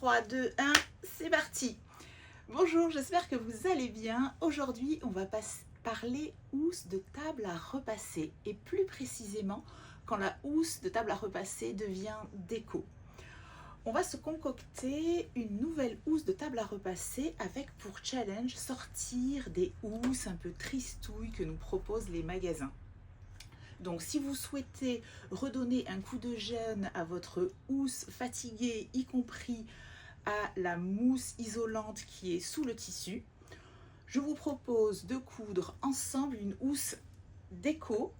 3, 2, 1, c'est parti. Bonjour, j'espère que vous allez bien. Aujourd'hui, on va parler housse de table à repasser et plus précisément quand la housse de table à repasser devient déco. On va se concocter une nouvelle housse de table à repasser avec pour challenge sortir des housses un peu tristouilles que nous proposent les magasins. Donc si vous souhaitez redonner un coup de jeune à votre housse fatiguée, y compris à la mousse isolante qui est sous le tissu, je vous propose de coudre ensemble une housse déco,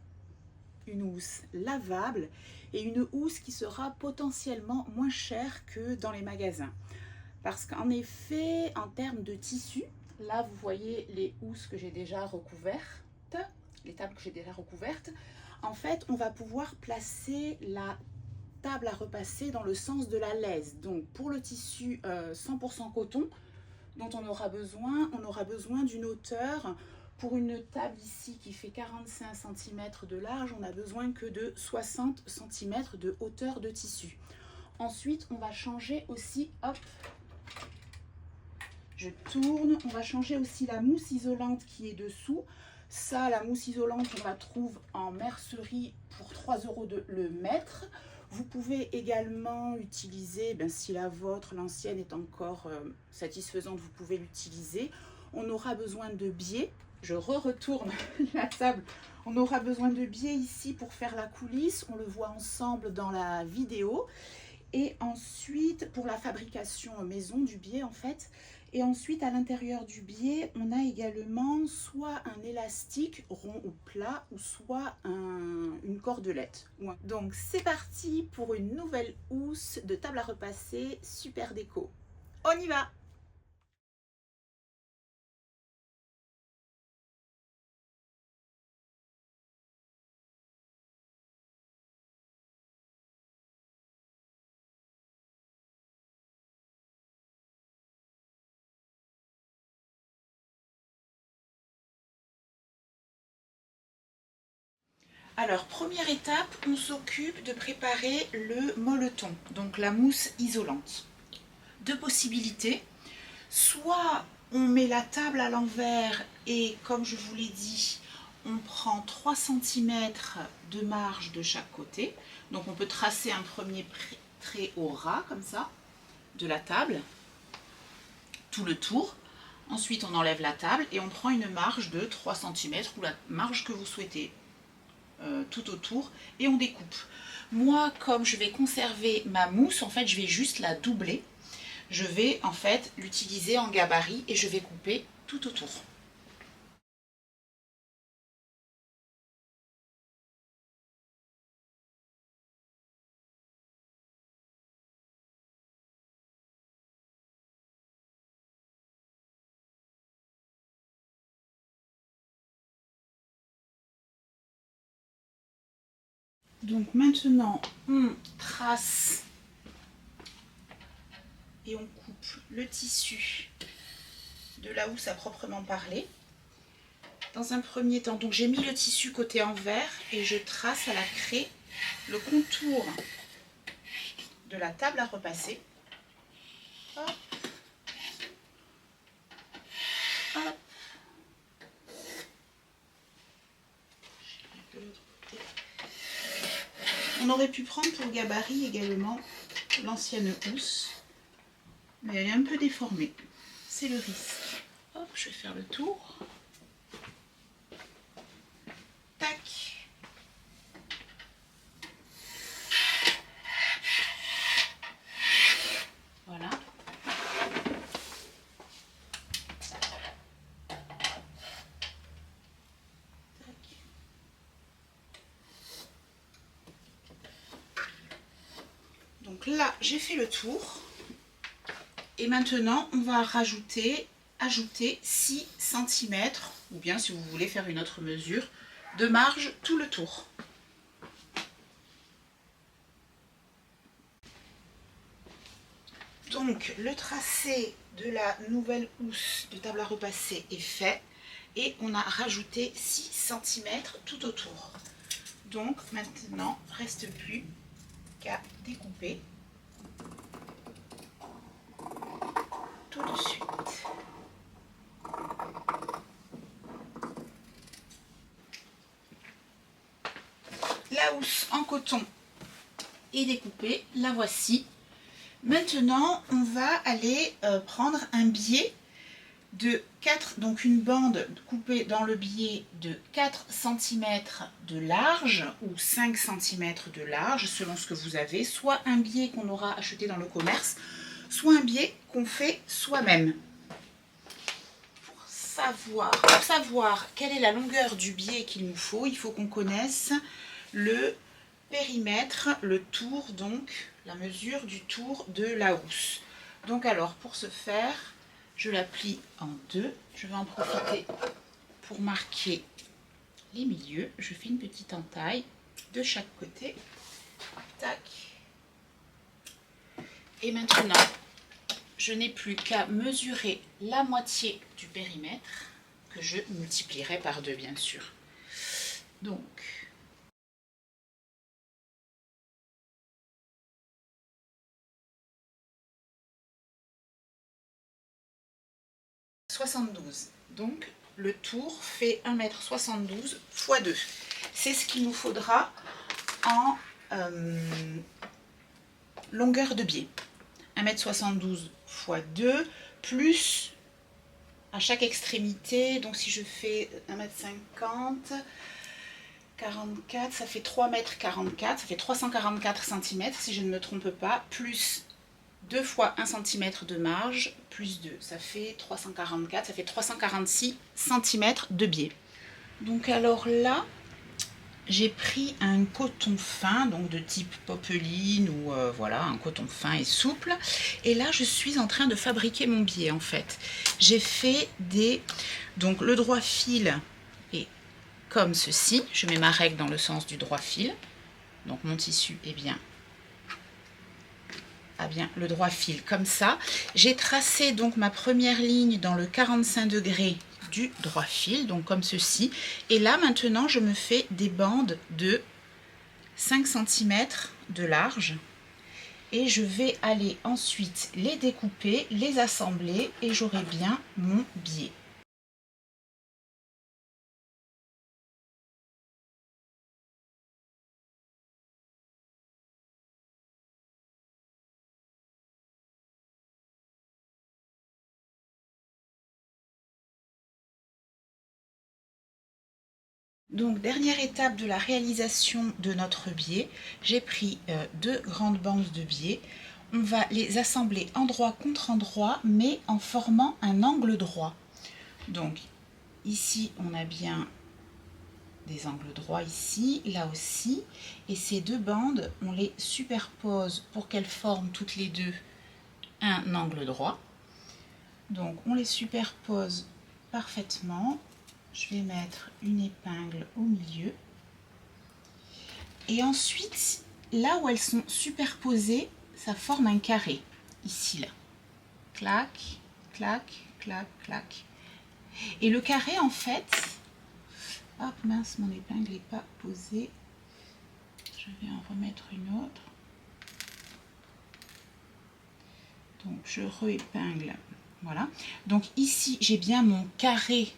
une housse lavable et une housse qui sera potentiellement moins chère que dans les magasins. Parce qu'en effet, en termes de tissu, là vous voyez les housses que j'ai déjà recouvertes, les tables que j'ai déjà recouvertes. En fait, on va pouvoir placer la table à repasser dans le sens de la laise. Donc pour le tissu 100% coton dont on aura besoin d'une hauteur. Pour une table ici qui fait 45 cm de large, on n'a besoin que de 60 cm de hauteur de tissu. Ensuite, on va changer aussi, hop, je tourne, on va changer aussi la mousse isolante qui est dessous. Ça, la mousse isolante, on la trouve en mercerie pour 3 € le mètre. Vous pouvez également utiliser, si la vôtre, l'ancienne, est encore satisfaisante, vous pouvez l'utiliser. On aura besoin de biais. Je retourne la table. On aura besoin de biais ici pour faire la coulisse. On le voit ensemble dans la vidéo. Et ensuite, pour la fabrication maison du biais en fait. Et ensuite, à l'intérieur du biais, on a également soit un élastique rond ou plat, ou soit une cordelette. Donc, c'est parti pour une nouvelle housse de table à repasser super déco. On y va! Alors, première étape, on s'occupe de préparer le molleton, donc la mousse isolante. Deux possibilités, soit on met la table à l'envers et, comme je vous l'ai dit, on prend 3 cm de marge de chaque côté. Donc on peut tracer un premier trait au ras, comme ça, de la table, tout le tour. Ensuite, on enlève la table et on prend une marge de 3 cm ou la marge que vous souhaitez. Tout autour et on découpe. Moi, comme je vais conserver ma mousse, en fait je vais juste la doubler. Je vais en fait l'utiliser en gabarit et je vais couper tout autour. Donc maintenant on trace et on coupe le tissu de la housse à proprement parler. Dans un premier temps, donc j'ai mis le tissu côté envers et je trace à la craie le contour de la table à repasser. Hop. Hop. On aurait pu prendre pour gabarit également l'ancienne housse, mais elle est un peu déformée. C'est le risque. Hop, je vais faire le tour. Tac. Voilà. Tac. Donc là, j'ai fait le tour. Et maintenant, on va ajouter 6 cm, ou bien si vous voulez faire une autre mesure, de marge tout le tour. Donc, le tracé de la nouvelle housse de table à repasser est fait. Et on a rajouté 6 cm tout autour. Donc, maintenant, reste plus qu'à découper. la housse en coton est découpée, la voici. Maintenant, on va aller prendre un biais de 4, donc une bande coupée dans le biais de 4 cm de large ou 5 cm de large, selon ce que vous avez, soit un biais qu'on aura acheté dans le commerce, soit un biais qu'on fait soi-même. Pour savoir quelle est la longueur du biais qu'il nous faut, il faut qu'on connaisse le périmètre, le tour, donc la mesure du tour de la housse. Donc alors, pour ce faire, je la plie en deux. Je vais en profiter pour marquer les milieux. Je fais une petite entaille de chaque côté. Tac. Et maintenant, je n'ai plus qu'à mesurer la moitié du périmètre, que je multiplierai par 2 bien sûr. Donc, « 72. Donc, le tour fait 1,72 m x 2. C'est ce qu'il nous faudra en longueur de biais. 1,72 m x 2, plus à chaque extrémité, donc si je fais 1,50 m, 44, ça fait 3,44 m, ça fait 344 cm si je ne me trompe pas, plus 2 fois 1 cm de marge, plus 2, ça fait 344, ça fait 346 cm de biais. Donc alors là, j'ai pris un coton fin, donc de type popeline ou voilà, un coton fin et souple. Et là, je suis en train de fabriquer mon biais en fait. J'ai fait des... Donc le droit fil est comme ceci. Je mets ma règle dans le sens du droit fil. Donc mon tissu est bien... a bien le droit fil comme ça. J'ai tracé donc ma première ligne dans le 45 degrés du droit fil, donc comme ceci. Et là maintenant je me fais des bandes de 5 cm de large et je vais aller ensuite les découper, les assembler et j'aurai bien mon biais. Donc, dernière étape de la réalisation de notre biais, j'ai pris 2 grandes bandes de biais. On va les assembler endroit contre endroit, mais en formant un angle droit. Donc, ici, on a bien des angles droits ici, là aussi. Et ces 2 bandes, on les superpose pour qu'elles forment toutes les deux un angle droit. Donc, on les superpose parfaitement. Je vais mettre une épingle au milieu. Et ensuite, là où elles sont superposées, ça forme un carré. Ici, là. Clac, clac, clac, clac. Et le carré, en fait... Hop, mince, mon épingle n'est pas posée. Je vais en remettre une autre. Donc, je re-épingle. Voilà. Donc, ici, j'ai bien mon carré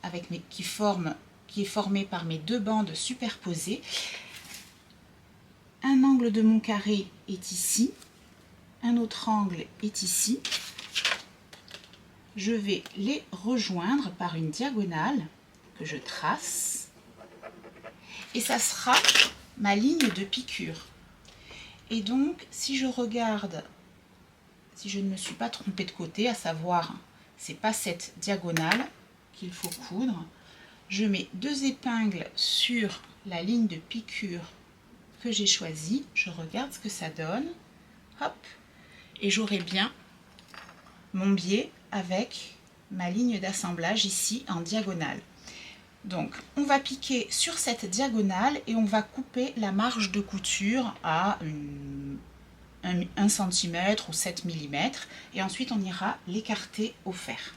avec qui est formé par mes 2 bandes superposées. Un angle de mon carré est ici, un autre angle est ici. Je vais les rejoindre par une diagonale que je trace et ça sera ma ligne de piqûre. Et donc, si je regarde, si je ne me suis pas trompée de côté, à savoir, c'est pas cette diagonale qu'il faut coudre, je mets 2 épingles sur la ligne de piqûre que j'ai choisie, je regarde ce que ça donne, hop, et j'aurai bien mon biais avec ma ligne d'assemblage ici en diagonale. Donc on va piquer sur cette diagonale et on va couper la marge de couture à 1 cm ou 7 mm et ensuite on ira l'écarter au fer.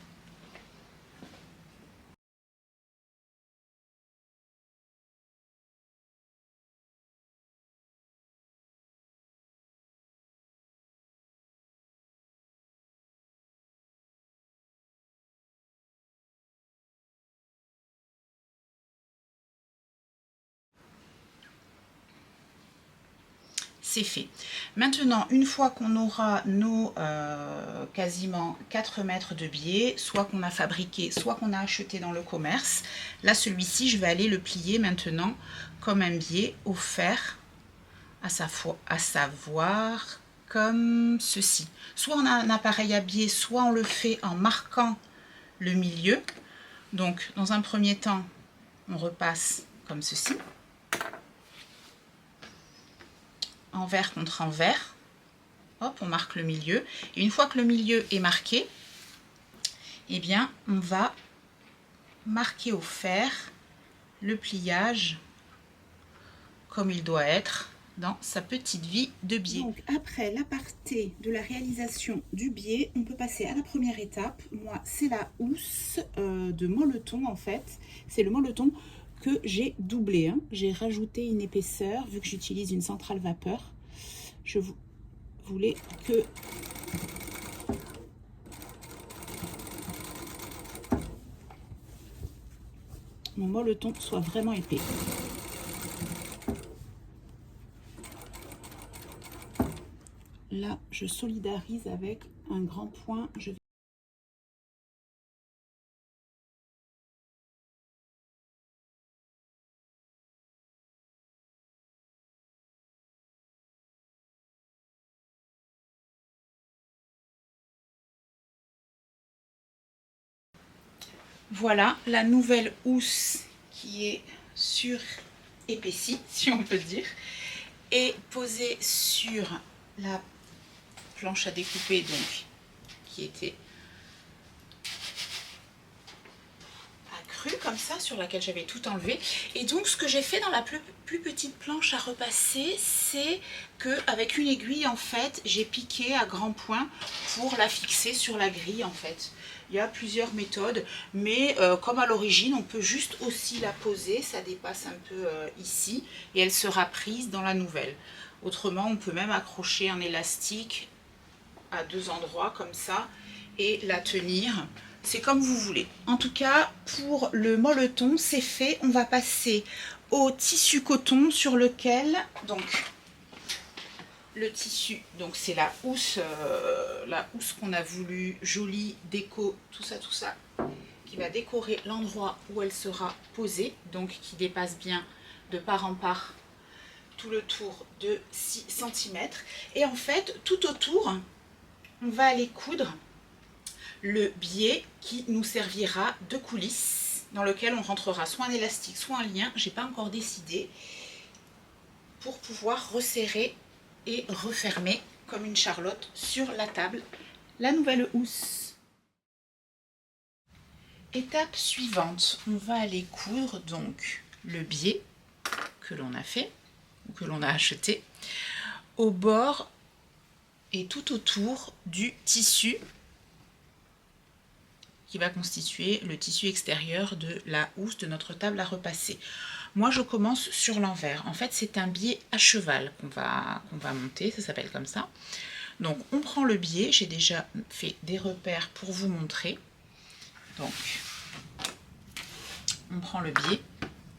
c'est fait. Maintenant, une fois qu'on aura nos quasiment 4 mètres de biais, soit qu'on a fabriqué, soit qu'on a acheté dans le commerce, là celui-ci, je vais aller le plier maintenant comme un biais au fer, à savoir comme ceci. Soit on a un appareil à biais, soit on le fait en marquant le milieu. Donc, dans un premier temps, on repasse comme ceci. Envers contre envers. Hop, on marque le milieu. Et une fois que le milieu est marqué, eh bien, on va marquer au fer le pliage comme il doit être dans sa petite vie de biais. Donc après l'aparté de la réalisation du biais, on peut passer à la première étape. Moi, c'est la housse de molleton en fait. C'est le molleton que j'ai doublé. Hein. J'ai rajouté une épaisseur vu que j'utilise une centrale vapeur. Je voulais que mon molleton soit vraiment épais. Là, je solidarise avec un grand point. Voilà la nouvelle housse qui est surépaissie, si on peut dire, et posée sur la planche à découper, donc qui était accrue comme ça, sur laquelle j'avais tout enlevé. Et donc ce que j'ai fait dans la plus petite planche à repasser, c'est qu'avec une aiguille, en fait, j'ai piqué à grands points pour la fixer sur la grille, en fait. Il y a plusieurs méthodes, mais comme à l'origine, on peut juste aussi la poser, ça dépasse un peu ici, et elle sera prise dans la nouvelle. Autrement, on peut même accrocher un élastique à 2 endroits comme ça, et la tenir. C'est comme vous voulez. En tout cas, pour le molleton, c'est fait. On va passer au tissu coton sur lequel, donc, le tissu, donc c'est la housse qu'on a voulu, jolie, déco, tout ça, qui va décorer l'endroit où elle sera posée, donc qui dépasse bien de part en part tout le tour de 6 cm. Et en fait, tout autour, on va aller coudre le biais qui nous servira de coulisse, dans lequel on rentrera soit un élastique, soit un lien, j'ai pas encore décidé, pour pouvoir resserrer et refermer comme une charlotte sur la table la nouvelle housse. Étape suivante, on va aller coudre donc le biais que l'on a fait ou que l'on a acheté au bord et tout autour du tissu qui va constituer le tissu extérieur de la housse de notre table à repasser. Moi, je commence sur l'envers. En fait, c'est un biais à cheval qu'on va monter, ça s'appelle comme ça. Donc, on prend le biais. J'ai déjà fait des repères pour vous montrer. Donc, on prend le biais,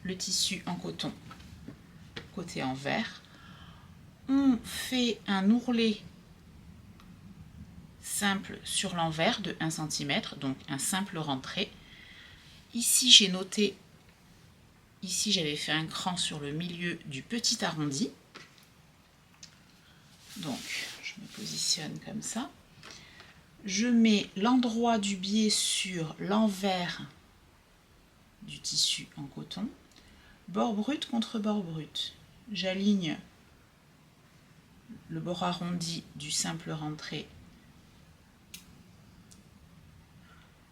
le tissu en coton, côté envers. On fait un ourlet simple sur l'envers de 1 cm, donc un simple rentré. Ici, j'ai noté. Ici, j'avais fait un cran sur le milieu du petit arrondi. Donc, je me positionne comme ça. Je mets l'endroit du biais sur l'envers du tissu en coton. Bord brut contre bord brut. J'aligne le bord arrondi du simple rentré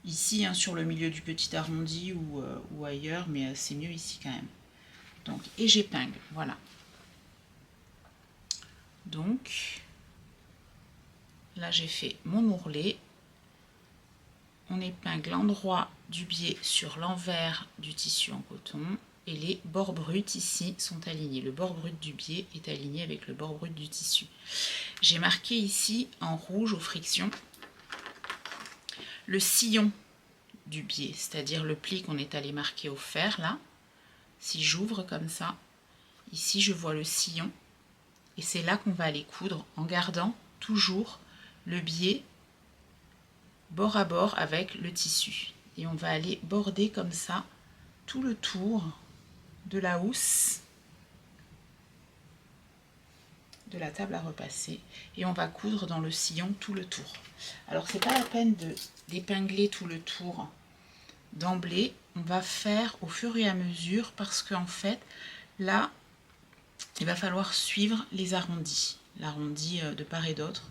ici, hein, sur le milieu du petit arrondi ou ailleurs, mais c'est mieux ici quand même. Donc, et j'épingle, voilà. Donc, là j'ai fait mon ourlet. On épingle l'endroit du biais sur l'envers du tissu en coton et les bords bruts ici sont alignés. Le bord brut du biais est aligné avec le bord brut du tissu. J'ai marqué ici en rouge aux frictions le sillon du biais, c'est-à-dire le pli qu'on est allé marquer au fer là. Si j'ouvre comme ça, ici je vois le sillon et c'est là qu'on va aller coudre en gardant toujours le biais bord à bord avec le tissu. Et on va aller border comme ça tout le tour de la housse de la table à repasser, et on va coudre dans le sillon tout le tour. Alors c'est pas la peine d'épingler tout le tour d'emblée, on va faire au fur et à mesure, parce qu'en fait là il va falloir suivre les arrondis, l'arrondi de part et d'autre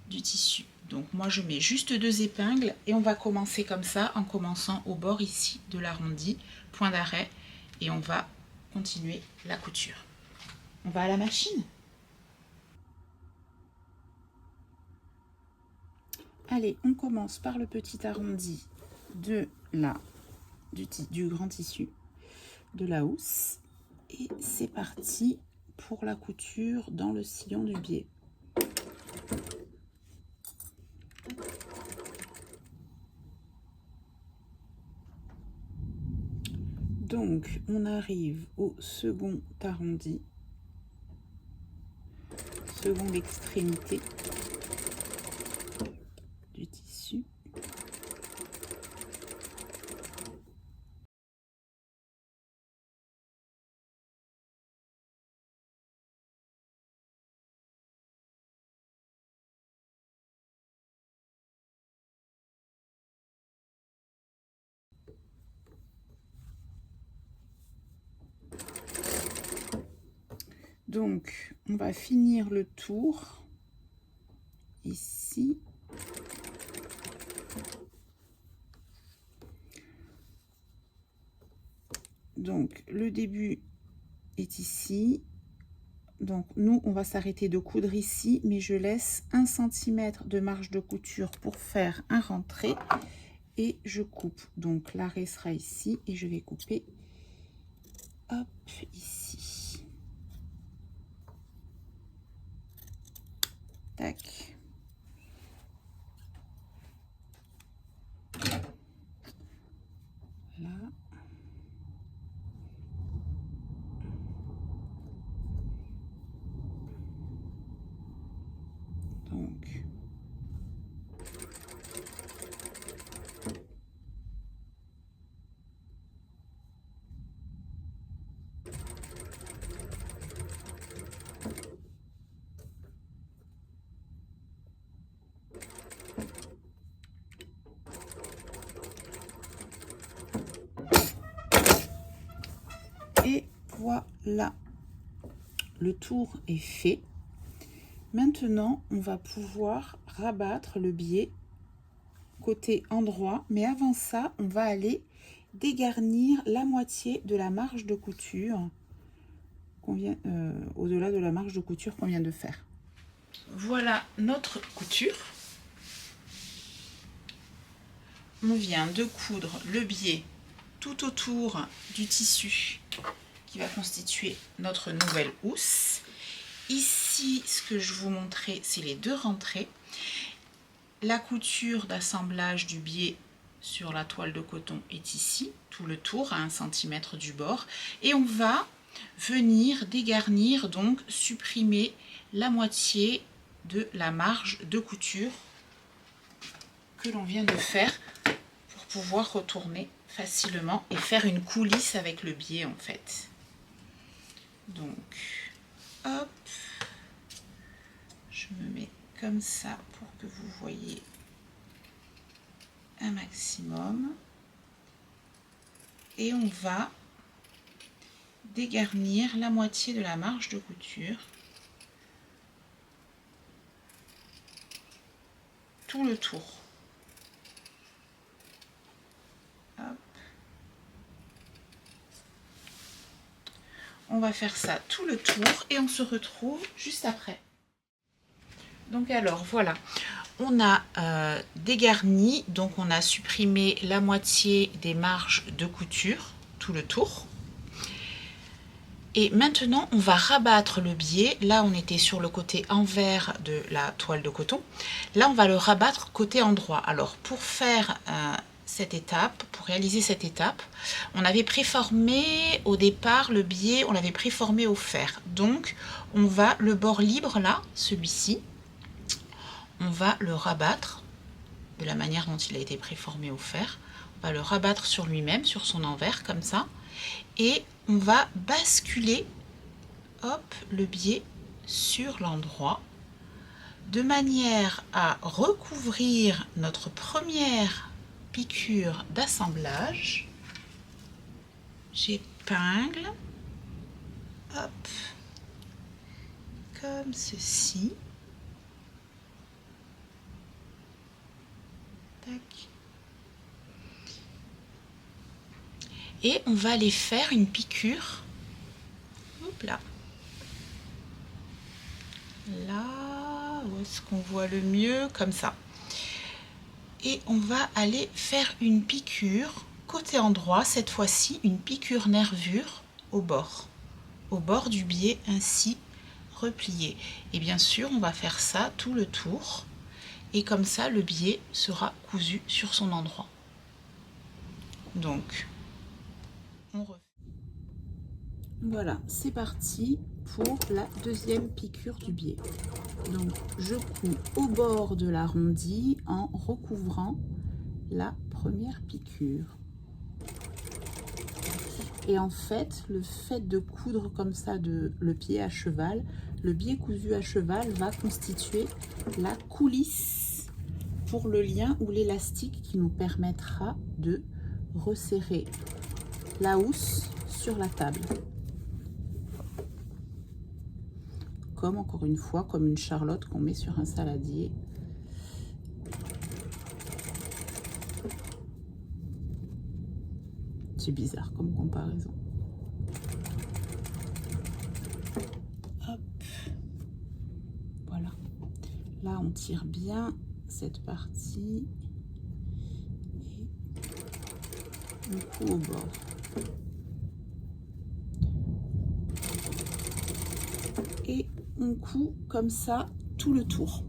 du tissu. Donc moi je mets juste 2 épingles et on va commencer comme ça, en commençant au bord ici de l'arrondi, point d'arrêt, et on va continuer la couture. On va à la machine. Allez, on commence par le petit arrondi de du grand tissu de la housse, et c'est parti pour la couture dans le sillon du biais. Donc on arrive au second arrondi, seconde extrémité du tissu. Donc on va finir le tour ici. Donc le début est ici. Donc nous on va s'arrêter de coudre ici, mais je laisse 1 cm de marge de couture pour faire un rentré, et je coupe. Donc l'arrêt sera ici et je vais couper hop ici. Tac. Là. Donc et voilà, le tour est fait. Maintenant on va pouvoir rabattre le biais côté endroit, mais avant ça on va aller dégarnir la moitié de la marge de couture qu'on vient au-delà de la marge de couture qu'on vient de faire. Voilà notre couture. On vient de coudre le biais tout autour du tissu qui va constituer notre nouvelle housse. Ici, ce que je vous montrais, c'est les 2 rentrées. La couture d'assemblage du biais sur la toile de coton est ici, tout le tour à 1 cm du bord. Et on va venir dégarnir, donc supprimer la moitié de la marge de couture que l'on vient de faire pour pouvoir retourner facilement et faire une coulisse avec le biais en fait. Donc hop, je me mets comme ça pour que vous voyez un maximum, et on va dégarnir la moitié de la marge de couture, tout le tour. Hop. On va faire ça tout le tour et on se retrouve juste après. Donc alors voilà, on a dégarni, donc on a supprimé la moitié des marges de couture, tout le tour. Et maintenant on va rabattre le biais. Là on était sur le côté envers de la toile de coton, là on va le rabattre côté endroit. Alors pour faire cette étape, pour réaliser cette étape, on avait préformé au départ le biais, on l'avait préformé au fer. Donc on va, le bord libre là, celui-ci, on va le rabattre de la manière dont il a été préformé au fer. On va le rabattre sur lui-même, sur son envers, comme ça. Et on va basculer, hop, le biais sur l'endroit, de manière à recouvrir notre première piqûre d'assemblage. J'épingle, hop, comme ceci. Tac. Et on va aller faire une piqûre, hop là, là, où est-ce qu'on voit le mieux, comme ça. Et on va aller faire une piqûre côté endroit, cette fois-ci une piqûre nervure au bord du biais, ainsi replié. Et bien sûr, on va faire ça tout le tour, et comme ça, le biais sera cousu sur son endroit. Donc, on refait. Voilà, c'est parti pour la deuxième piqûre du biais. Donc, je couds au bord de l'arrondi en recouvrant la première piqûre. Et en fait, le fait de coudre comme ça le pied à cheval, le biais cousu à cheval va constituer la coulisse pour le lien ou l'élastique qui nous permettra de resserrer la housse sur la table. Comme encore une fois, comme une charlotte qu'on met sur un saladier. C'est bizarre comme comparaison. Hop. Voilà. Là, on tire bien cette partie. Et on coud au bord. Et on coud comme ça tout le tour.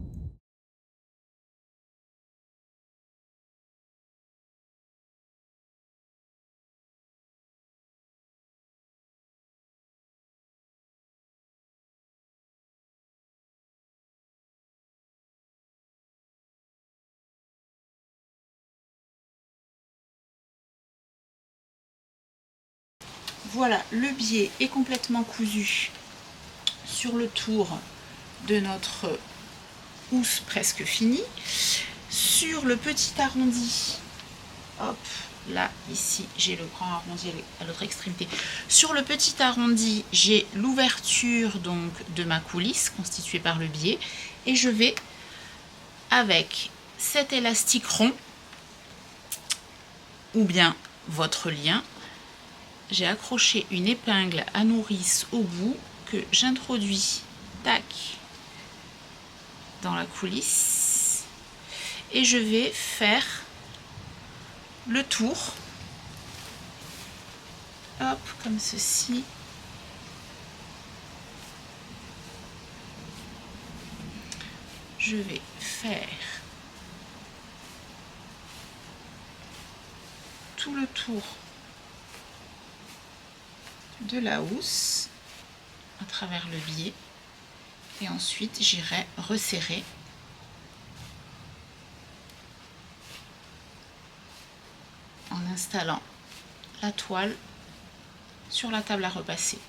Voilà, le biais est complètement cousu sur le tour de notre housse presque finie. Sur le petit arrondi, hop, là, ici, j'ai le grand arrondi à l'autre extrémité. Sur le petit arrondi, j'ai l'ouverture donc de ma coulisse constituée par le biais. Et je vais, avec cet élastique rond, ou bien votre lien, j'ai accroché une épingle à nourrice au bout que j'introduis, tac, dans la coulisse. Et je vais faire le tour, hop, comme ceci. Je vais faire tout le tour de la housse à travers le biais et ensuite j'irai resserrer en installant la toile sur la table à repasser.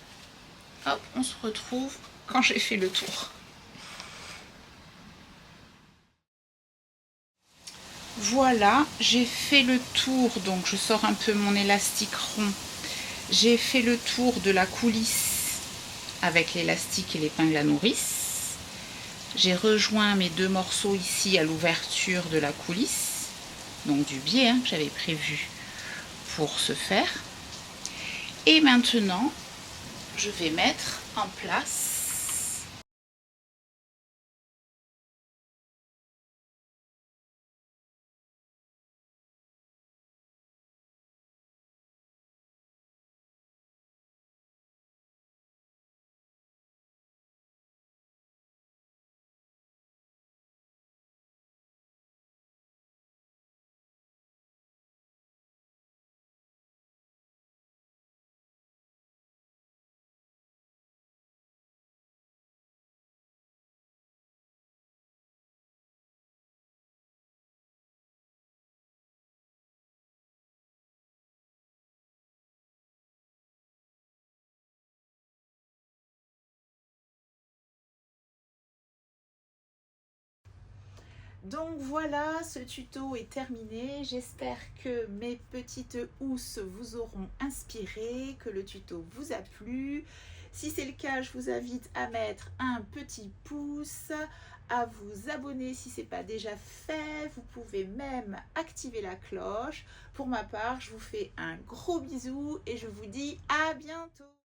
Hop, on se retrouve quand j'ai fait le tour. Voilà, j'ai fait le tour, donc je sors un peu mon élastique rond. J'ai fait le tour de la coulisse avec l'élastique et l'épingle à nourrice. J'ai rejoint mes deux morceaux ici à l'ouverture de la coulisse, donc du biais que j'avais prévu pour ce faire. Et maintenant, je vais mettre en place Donc voilà, ce tuto est terminé. J'espère que mes petites housses vous auront inspiré, que le tuto vous a plu. Si c'est le cas, je vous invite à mettre un petit pouce, à vous abonner si ce n'est pas déjà fait. Vous pouvez même activer la cloche. Pour ma part, je vous fais un gros bisou et je vous dis à bientôt.